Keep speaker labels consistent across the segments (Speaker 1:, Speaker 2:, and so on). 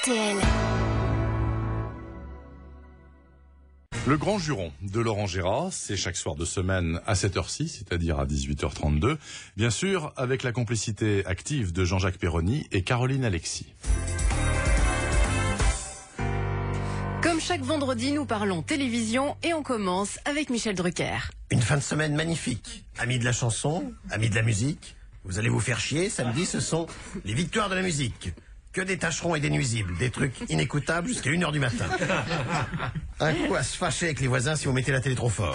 Speaker 1: RTL.
Speaker 2: Le Grand Juron de Laurent Gérard, c'est chaque soir de semaine à cette heure-ci, c'est-à-dire à 18h32. Bien sûr, avec la complicité active de Jean-Jacques Perroni et Caroline Alexis.
Speaker 3: Comme chaque vendredi, nous parlons télévision et on commence avec Michel Drucker.
Speaker 4: Une fin de semaine magnifique. Amis de la chanson, amis de la musique, vous allez vous faire chier. Samedi, ce sont les victoires de la musique. Que des tâcherons et des nuisibles, des trucs inécoutables jusqu'à 1h du matin. Un coup à se fâcher avec les voisins si vous mettez la télé trop fort.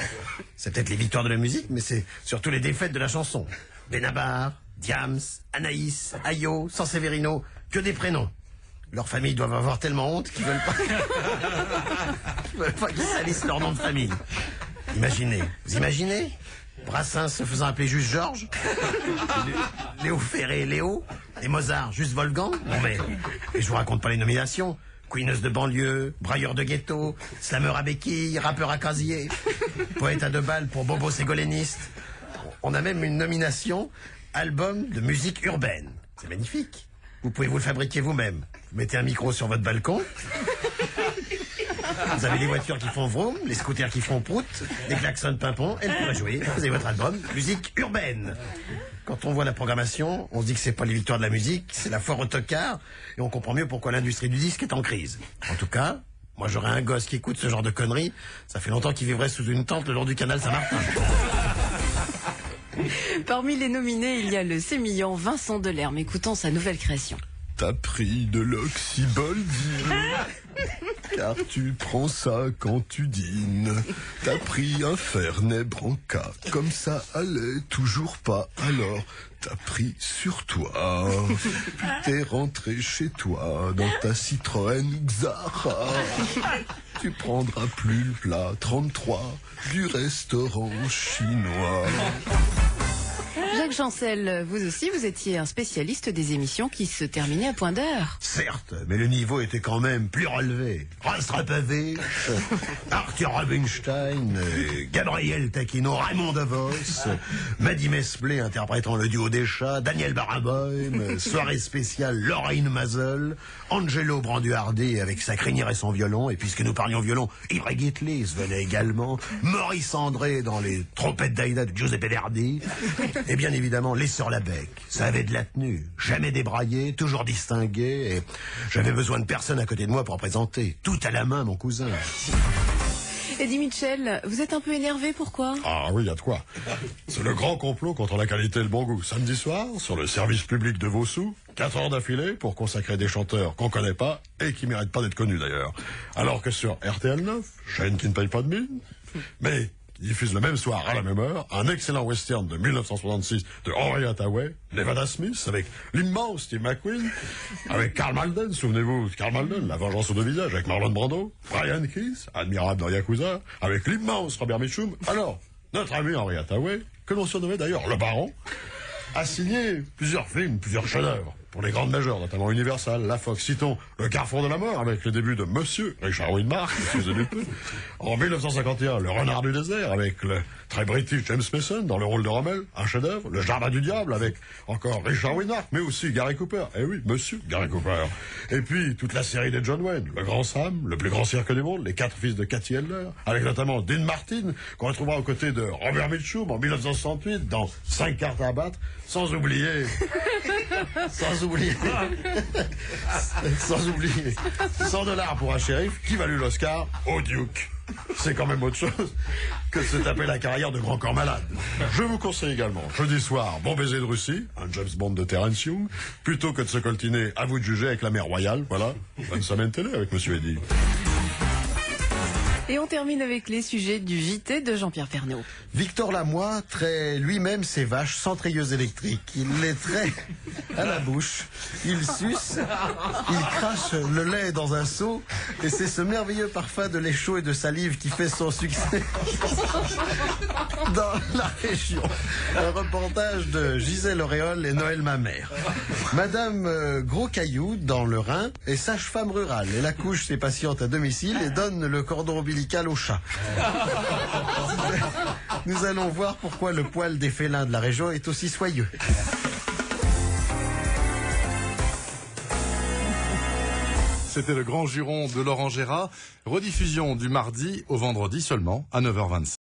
Speaker 4: C'est peut-être les victoires de la musique, mais c'est surtout les défaites de la chanson. Benabar, Diams, Anaïs, Ayo, Sanseverino, que des prénoms. Leurs familles doivent avoir tellement honte qu'ils veulent pas qu'ils salissent leur nom de famille. Imaginez, vous imaginez Brassens se faisant appeler juste Georges, Léo Ferré, Léo, et Mozart, juste Wolfgang. Non mais, et je vous raconte pas les nominations. Queeneuse de banlieue, brailleur de ghetto, slameur à béquille, rappeur à casier, poète à 2 balles pour Bobo Ségolèniste. On a même une nomination, album de musique urbaine. C'est magnifique. Vous pouvez vous le fabriquer vous-même. Vous mettez un micro sur votre balcon. Vous avez les voitures qui font vroom, les scooters qui font prout, les klaxons pimpons, et vous pourrez jouer. Vous avez votre album, musique urbaine. Quand on voit la programmation, on se dit que c'est pas les victoires de la musique, c'est la foire au tocard, et on comprend mieux pourquoi l'industrie du disque est en crise. En tout cas, moi j'aurais un gosse qui écoute ce genre de conneries, ça fait longtemps qu'il vivrait sous une tente le long du canal Saint-Martin.
Speaker 3: Parmi les nominés, il y a le sémillant Vincent Delerme, écoutons sa nouvelle création.
Speaker 5: T'as pris de l'oxyboldine, car tu prends ça quand tu dînes. T'as pris un Fernet Branca, comme ça allait toujours pas. Alors t'as pris sur toi, puis t'es rentré chez toi dans ta Citroën Xara. Tu prendras plus le plat 33 du restaurant chinois.
Speaker 3: Jacques Chancel, vous aussi, vous étiez un spécialiste des émissions qui se terminaient à point d'heure.
Speaker 4: Certes, mais le niveau était quand même plus relevé. Rastrapavich, Arthur Rubinstein, Gabriel Taquino, Raymond Devos, Maddy Mesplé interprétant le duo des chats, Daniel Barenboim, soirée spéciale Lorraine Mazel, Angelo Branduardi avec sa crinière et son violon, et puisque nous parlions violon, Ibra Gitlis venait également, Maurice André dans les trompettes d'Aïda de Giuseppe Verdi, et bien évidemment les Sœurs Labec. Ça avait de la tenue, jamais débraillé, toujours distingué, et j'avais besoin de personne à côté de moi pour présenter. Tout à la main, mon cousin.
Speaker 3: Eddie Mitchell, vous êtes un peu énervé, pourquoi?
Speaker 5: Ah oui, y a de quoi. C'est le grand complot contre la qualité et le bon goût. Samedi soir, sur le service public de vos sous, 4 heures d'affilée pour consacrer des chanteurs qu'on connaît pas et qui méritent pas d'être connus d'ailleurs. Alors que sur RTL 9, chaîne qui ne paye pas de mine, mais qui diffuse le même soir à la même heure un excellent western de 1966 de Henry Hathaway, Nevada Smith, avec l'immense Steve McQueen, avec Karl Malden, souvenez-vous, Karl Malden, La vengeance aux 2 visages, avec Marlon Brando, Brian Keith, admirable dans Yakuza, avec l'immense Robert Mitchum. Alors, notre ami Henry Hathaway, que l'on surnommait d'ailleurs le Baron, a signé plusieurs films, plusieurs chefs-d'œuvre pour les grandes majeures, notamment Universal, la Fox. Citons Le Carrefour de la Mort, avec le début de Monsieur Richard Widmark, excusez du peu. En 1951, Le Renard du désert, avec le très british James Mason dans le rôle de Rommel, un chef-d'œuvre. Le Jardin du diable, avec encore Richard Widmark, mais aussi Gary Cooper. Eh oui, Monsieur Gary Cooper. Et puis, toute la série de John Wayne, Le Grand Sam, Le plus grand cirque du monde, Les 4 fils de Cathy Heller, avec notamment Dean Martin, qu'on retrouvera aux côtés de Robert Mitchum en 1968 dans 5 cartes à abattre, sans oublier 100 $ pour un shérif qui valut l'Oscar au Duke. C'est quand même autre chose que de se taper la carrière de grand corps malade. Je vous conseille également, jeudi soir, Bon baiser de Russie, un James Bond de Terence Young, plutôt que de se coltiner, à vous de juger, avec la mère royale. Voilà, bonne semaine télé avec Monsieur Eddy.
Speaker 3: Et on termine avec les sujets du JT de Jean-Pierre Pernaut.
Speaker 4: Victor Lamoy traite lui-même ses vaches sans treilleuse électrique. Il les traite à la bouche, il suce, il crache le lait dans un seau, et c'est ce merveilleux parfum de lait chaud et de salive qui fait son succès dans la région. Un reportage de Gisèle Auréole et Noël Mamère. Madame Gros Caillou, dans le Rhin, est sage-femme rurale. Elle accouche ses patientes à domicile et donne le cordon ombilical au chat. Nous allons voir pourquoi le poil des félins de la région est aussi soyeux.
Speaker 2: C'était le grand juron de Laurent Gérard. Rediffusion du mardi au vendredi seulement à 9h25.